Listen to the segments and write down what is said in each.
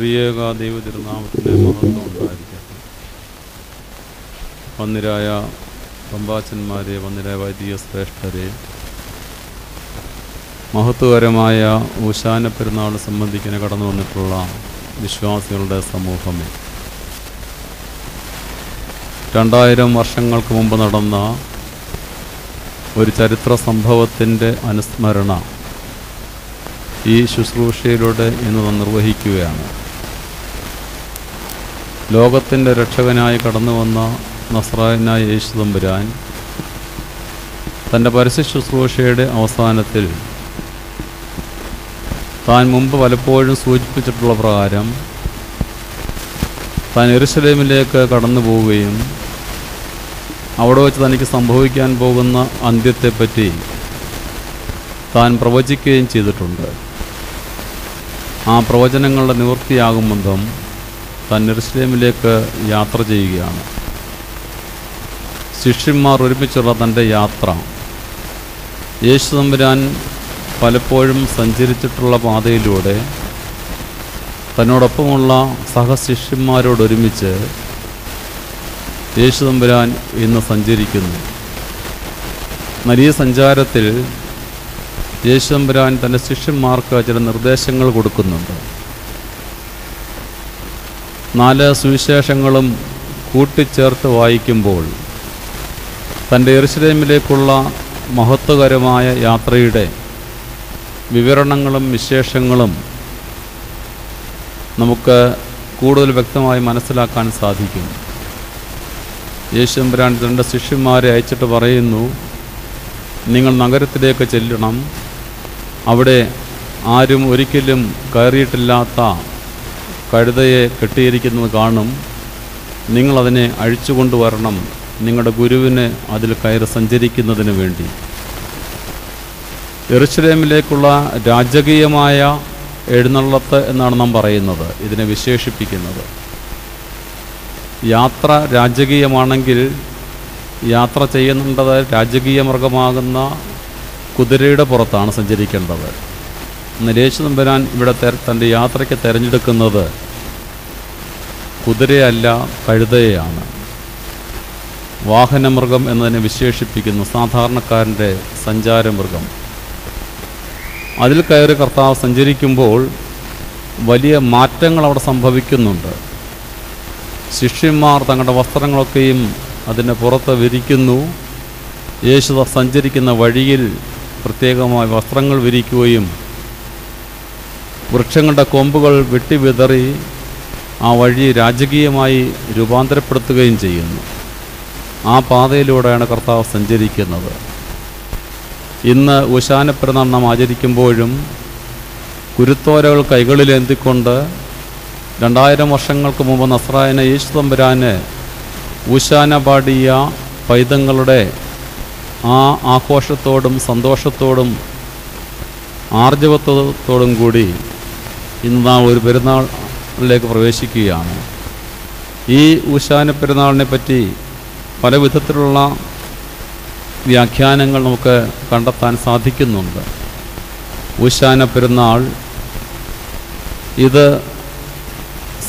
ത്രിയേക ദൈവതിരുനാമത്തിൻ്റെ മഹത്വം ഉണ്ടായിരിക്കട്ടെ. വന്നിരായ പമ്പാച്ചന്മാരെ, വന്നിരായ വൈദിക ശ്രേഷ്ഠരെ, മഹത്വകരമായ ഊശാന പെരുന്നാൾ സംബന്ധിക്കാൻ കടന്നു വന്നിട്ടുള്ള വിശ്വാസികളുടെ സമൂഹമേ, 2000 വർഷങ്ങൾക്ക് മുമ്പ് നടന്ന ഒരു ചരിത്ര സംഭവത്തിൻ്റെ അനുസ്മരണ ഈ ശുശ്രൂഷയിലൂടെ ഇന്ന് നിർവഹിക്കുകയാണ്. ലോകത്തിൻ്റെ രക്ഷകനായി കടന്നു വന്ന നസ്രായനായ യേശു തമ്പുരാൻ തൻ്റെ പരസ്യ ശുശ്രൂഷയുടെ അവസാനത്തിൽ താൻ മുമ്പ് പലപ്പോഴും സൂചിപ്പിച്ചിട്ടുള്ള പ്രകാരം താൻ യെരുശലേമിലേക്ക് കടന്നു പോവുകയും അവിടെ വച്ച് തനിക്ക് സംഭവിക്കാൻ പോകുന്ന അന്ത്യത്തെപ്പറ്റി താൻ പ്രവചിക്കുകയും ചെയ്തിട്ടുണ്ട്. ആ പ്രവചനങ്ങളുടെ നിവൃത്തിയാകുമ്പം താൻ യെരുശലേമിലേക്ക് യാത്ര ചെയ്യുകയാണ്. ശിഷ്യന്മാർ ഒരുമിച്ചുള്ള തൻ്റെ യാത്ര യേശു തമ്പുരാൻ പലപ്പോഴും സഞ്ചരിച്ചിട്ടുള്ള പാതയിലൂടെ തന്നോടൊപ്പമുള്ള സഹശിഷ്യന്മാരോടൊരുമിച്ച് യേശു തമ്പുരാൻ ഇന്ന് സഞ്ചരിക്കുന്നു. എന്നാൽ ഈ സഞ്ചാരത്തിൽ യേശു തമ്പുരാൻ തൻ്റെ ശിഷ്യന്മാർക്ക് ചില നിർദ്ദേശങ്ങൾ കൊടുക്കുന്നുണ്ട്. 4 സുവിശേഷങ്ങളും കൂട്ടിച്ചേർത്ത് വായിക്കുമ്പോൾ തൻ്റെ യെരുശലേമിലേക്കുള്ള മഹത്വകരമായ യാത്രയുടെ വിവരണങ്ങളും വിശേഷങ്ങളും നമുക്ക് കൂടുതൽ വ്യക്തമായി മനസ്സിലാക്കാൻ സാധിക്കും. യേശു തമ്പുരാൻ തൻ്റെ ശിഷ്യന്മാരെ അയച്ചിട്ട് പറയുന്നു, നിങ്ങൾ നഗരത്തിലേക്ക് ചെല്ലണം, അവിടെ ആരും ഒരിക്കലും കയറിയിട്ടില്ലാത്ത കഴുതയെ കെട്ടിയിരിക്കുന്നത് കാണും, നിങ്ങളതിനെ അഴിച്ചുകൊണ്ടുവരണം, നിങ്ങളുടെ ഗുരുവിന് അതിൽ കയറി സഞ്ചരിക്കുന്നതിന് വേണ്ടി. യെരുശലേമിലേക്കുള്ള രാജകീയമായ എഴുന്നള്ളത്ത് എന്നാണ് നാം പറയുന്നത്, ഇതിനെ വിശേഷിപ്പിക്കുന്നത്. യാത്ര രാജകീയമാണെങ്കിൽ യാത്ര ചെയ്യുന്നുണ്ടത് രാജകീയ മൃഗമാകുന്ന കുതിരയുടെ പുറത്താണ് സഞ്ചരിക്കേണ്ടത്. എന്നാൽ യേശു തമ്പുരാൻ ഇവിടെ തൻ്റെ യാത്രയ്ക്ക് തിരഞ്ഞെടുക്കുന്നത് കുതിരയല്ല, കഴുതയാണ്. വാഹനമൃഗം എന്നതിനെ വിശേഷിപ്പിക്കുന്നു, സാധാരണക്കാരൻ്റെ സഞ്ചാരമൃഗം. അതിൽ കയറി കർത്താവ് സഞ്ചരിക്കുമ്പോൾ വലിയ മാറ്റങ്ങൾ അവിടെ സംഭവിക്കുന്നുണ്ട്. ശിഷ്യന്മാർ തങ്ങളുടെ വസ്ത്രങ്ങളൊക്കെയും അതിൻ്റെ പുറത്ത് വിരിക്കുന്നു. യേശു സഞ്ചരിക്കുന്ന വഴിയിൽ പ്രത്യേകമായി വസ്ത്രങ്ങൾ വിരിക്കുകയും വൃക്ഷങ്ങളുടെ കൊമ്പുകൾ വെട്ടിവിതറി ആ വഴി രാജകീയമായി രൂപാന്തരപ്പെടുത്തുകയും ചെയ്യുന്നു. ആ പാതയിലൂടെയാണ് കർത്താവ് സഞ്ചരിക്കുന്നത്. ഇന്ന് ഊശാന പെരുന്നാൾ നാം ആചരിക്കുമ്പോഴും കുരുത്തോലകൾ കൈകളിലേന്തിക്കൊണ്ട് 2000 വർഷങ്ങൾക്ക് മുമ്പ് നസ്രായന യേശു തമ്പുരാന് ഊശാന പാടിയ പൈതങ്ങളുടെ ആ ആഘോഷത്തോടും സന്തോഷത്തോടും ആർജവത്വത്തോടും കൂടി ഇന്ന് നാം ഒരു പെരുന്നാളിലേക്ക് പ്രവേശിക്കുകയാണ്. ഈ ഊശാന പെരുന്നാളിനെ പറ്റി പല വിധത്തിലുള്ള വ്യാഖ്യാനങ്ങൾ നമുക്ക് കണ്ടെത്താൻ സാധിക്കുന്നുണ്ട്. ഊശാന പെരുന്നാൾ ഇത്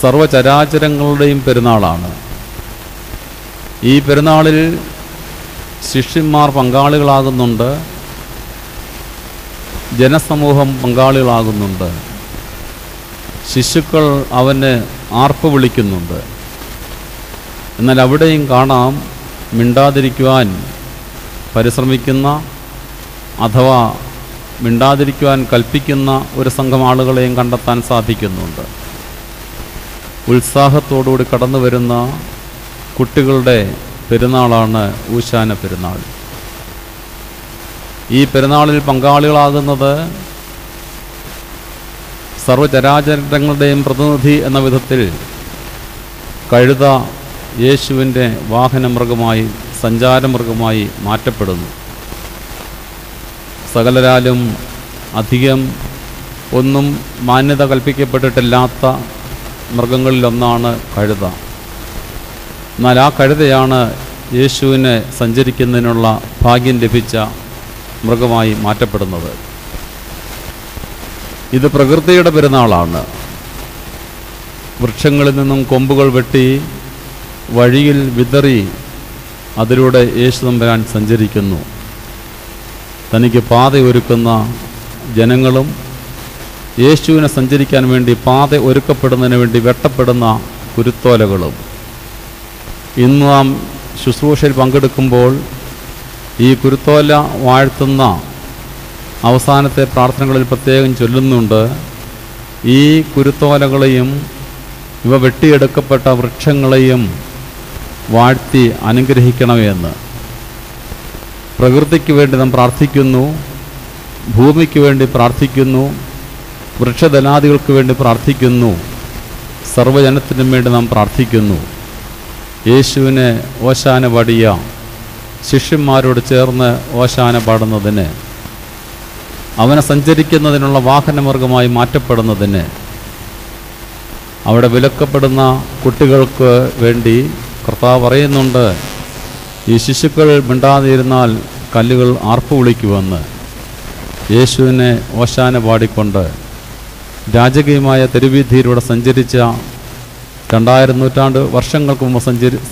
സർവചരാചരങ്ങളുടെയും പെരുന്നാളാണ്. ഈ പെരുന്നാളിൽ ശിഷ്യന്മാർ പങ്കാളികളാകുന്നുണ്ട്, ജനസമൂഹം പങ്കാളികളാകുന്നുണ്ട്, ശിശുക്കൾ അവന് ആർപ്പ് വിളിക്കുന്നുണ്ട്. എന്നാൽ അവിടെയും കാണാം മിണ്ടാതിരിക്കുവാൻ പരിശ്രമിക്കുന്ന അഥവാ മിണ്ടാതിരിക്കുവാൻ കൽപ്പിക്കുന്ന ഒരു സംഘം ആളുകളെയും കണ്ടെത്താൻ സാധിക്കുന്നുണ്ട്. ഉത്സാഹത്തോടുകൂടി കടന്നു വരുന്ന കുട്ടികളുടെ പെരുന്നാളാണ് ഊശാന പെരുന്നാൾ. ഈ പെരുന്നാളിൽ പങ്കാളികളാകുന്നത് സർവചരാചരങ്ങളുടെയും പ്രതിനിധി എന്ന വിധത്തിൽ കഴുത യേശുവിൻ്റെ വാഹനമൃഗമായി, സഞ്ചാരമൃഗമായി മാറ്റപ്പെടുന്നു. സകലരാലും അധികം ഒന്നും മാന്യത കൽപ്പിക്കപ്പെട്ടിട്ടില്ലാത്ത മൃഗങ്ങളിലൊന്നാണ് കഴുത. എന്നാൽ ആ കഴുതയാണ് യേശുവിന് സഞ്ചരിക്കുന്നതിനുള്ള ഭാഗ്യം ലഭിച്ച മൃഗമായി മാറ്റപ്പെടുന്നത്. ഇത് പ്രകൃതിയുടെ പെരുന്നാളാണ്. വൃക്ഷങ്ങളിൽ നിന്നും കൊമ്പുകൾ വെട്ടി വഴിയിൽ വിതറി അതിലൂടെ യേശു തമ്പുരാൻ സഞ്ചരിക്കുന്നു. തനിക്ക് പാതയൊരുക്കുന്ന ജനങ്ങളും യേശുവിനെ സഞ്ചരിക്കാൻ വേണ്ടി പാത ഒരുക്കപ്പെടുന്നതിന് വേണ്ടി വെട്ടപ്പെടുന്ന കുരുത്തോലകളും. ഇന്ന് നാം ശുശ്രൂഷയിൽ പങ്കെടുക്കുമ്പോൾ ഈ കുരുത്തോല വാഴ്ത്തുന്ന അവസാനത്തെ പ്രാർത്ഥനകളിൽ പ്രത്യേകം ചൊല്ലുന്നുണ്ട്, ഈ കുരുത്തോലകളെയും ഇവ വെട്ടിയെടുക്കപ്പെട്ട വൃക്ഷങ്ങളെയും വാഴ്ത്തി അനുഗ്രഹിക്കണമേ എന്ന്. പ്രകൃതിക്ക് വേണ്ടി നാം പ്രാർത്ഥിക്കുന്നു, ഭൂമിക്ക് വേണ്ടി പ്രാർത്ഥിക്കുന്നു, വൃക്ഷദലാദികൾക്ക് വേണ്ടി പ്രാർത്ഥിക്കുന്നു, സർവ്വജനത്തിനും വേണ്ടി നാം പ്രാർത്ഥിക്കുന്നു. യേശുവിനെ ഓശാന പാടിയ ശിഷ്യന്മാരോട് ചേർന്ന് ഓശാന പാടുന്നതിന്, അവനെ സഞ്ചരിക്കുന്നതിനുള്ള വാഹനമാർഗമായി മാറ്റപ്പെടുന്നതിന്, അവിടെ വിലക്കപ്പെടുന്ന കുട്ടികൾക്ക് വേണ്ടി കർത്താവ് പറയുന്നുണ്ട്, ഈ ശിശുക്കൾ മിണ്ടാതിരുന്നാൽ കല്ലുകൾ ആർപ്പ് വിളിക്കുമെന്ന്. യേശുവിനെ ഓശാന പാടിക്കൊണ്ട് രാജകീയമായ തെരുവീഥിയിലൂടെ സഞ്ചരിച്ച 2000 നൂറ്റാണ്ട് വർഷങ്ങൾക്ക് മുമ്പ്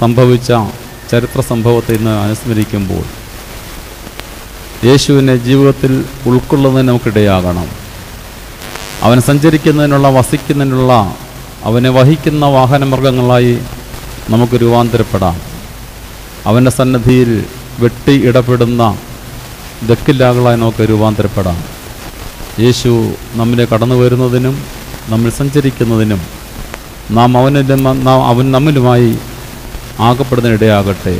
സംഭവിച്ച ചരിത്ര സംഭവത്തെ ഇന്ന് അനുസ്മരിക്കുമ്പോൾ യേശുവിനെ ജീവിതത്തിൽ ഉൾക്കൊള്ളുന്നതിന് നമുക്കിടയാകണം. അവൻ സഞ്ചരിക്കുന്നതിനുള്ള, വസിക്കുന്നതിനുള്ള, അവനെ വഹിക്കുന്ന വാഹനമൃഗങ്ങളായി നമുക്ക് രൂപാന്തരപ്പെടാം. അവൻ്റെ സന്നദ്ധിയിൽ വെട്ടി ഇടപെടുന്ന ദക്കില്ലാകളായി നമുക്ക് രൂപാന്തരപ്പെടാം. യേശു നമ്മിലെ കടന്നു വരുന്നതിനും നമ്മൾ സഞ്ചരിക്കുന്നതിനും അവൻ നമ്മിലുമായി ആകപ്പെടുന്നതിനിടയാകട്ടെ.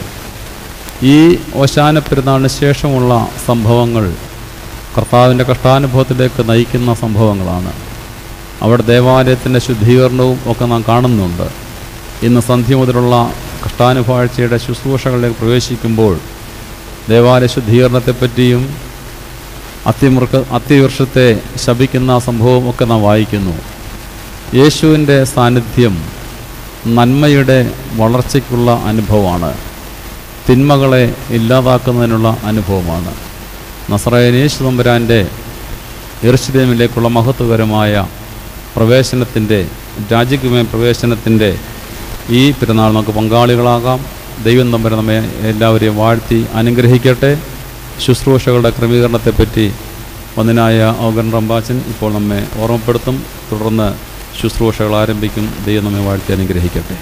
ഈ ഓശാന പെരുന്നാളിന് ശേഷമുള്ള സംഭവങ്ങൾ കർത്താവിൻ്റെ കഷ്ടാനുഭവത്തിലേക്ക് നയിക്കുന്ന സംഭവങ്ങളാണ്. അവിടെ ദേവാലയത്തിൻ്റെ ശുദ്ധീകരണവും ഒക്കെ നാം കാണുന്നുണ്ട്. ഇന്ന് സന്ധ്യ മുതലുള്ള കഷ്ടാനുഭവാഴ്ചയുടെ ശുശ്രൂഷകളിലേക്ക് പ്രവേശിക്കുമ്പോൾ ദേവാലയ ശുദ്ധീകരണത്തെപ്പറ്റിയും അത്തിവൃക്ഷത്തെ ശപിക്കുന്ന സംഭവം ഒക്കെ നാം വായിക്കുന്നു. യേശുവിൻ്റെ സാന്നിധ്യം നന്മയുടെ വളർച്ചയ്ക്കുള്ള അനുഭവമാണ്, തിന്മകളെ ഇല്ലാതാക്കുന്നതിനുള്ള അനുഭവമാണ്. നസറേയൻ യേശു തമ്പുരാൻ്റെ യെരുശലേമിലേക്കുള്ള മഹത്വകരമായ പ്രവേശനത്തിൻ്റെ, രാജകീയമായ പ്രവേശനത്തിൻ്റെ ഈ പെരുന്നാൾ നമുക്ക് പങ്കാളികളാകാം. ദൈവം തമ്പുരാൻ നമ്മെ എല്ലാവരെയും വാഴ്ത്തി അനുഗ്രഹിക്കട്ടെ. ശുശ്രൂഷകളുടെ ക്രമീകരണത്തെപ്പറ്റി വന്ദനായ ഔഗൻ റമ്പാച്ചൻ ഇപ്പോൾ നമ്മെ ഓർമ്മപ്പെടുത്തും. തുടർന്ന് ശുശ്രൂഷകൾ ആരംഭിക്കും. ദൈവം നമ്മെ വാഴ്ത്തി അനുഗ്രഹിക്കട്ടെ.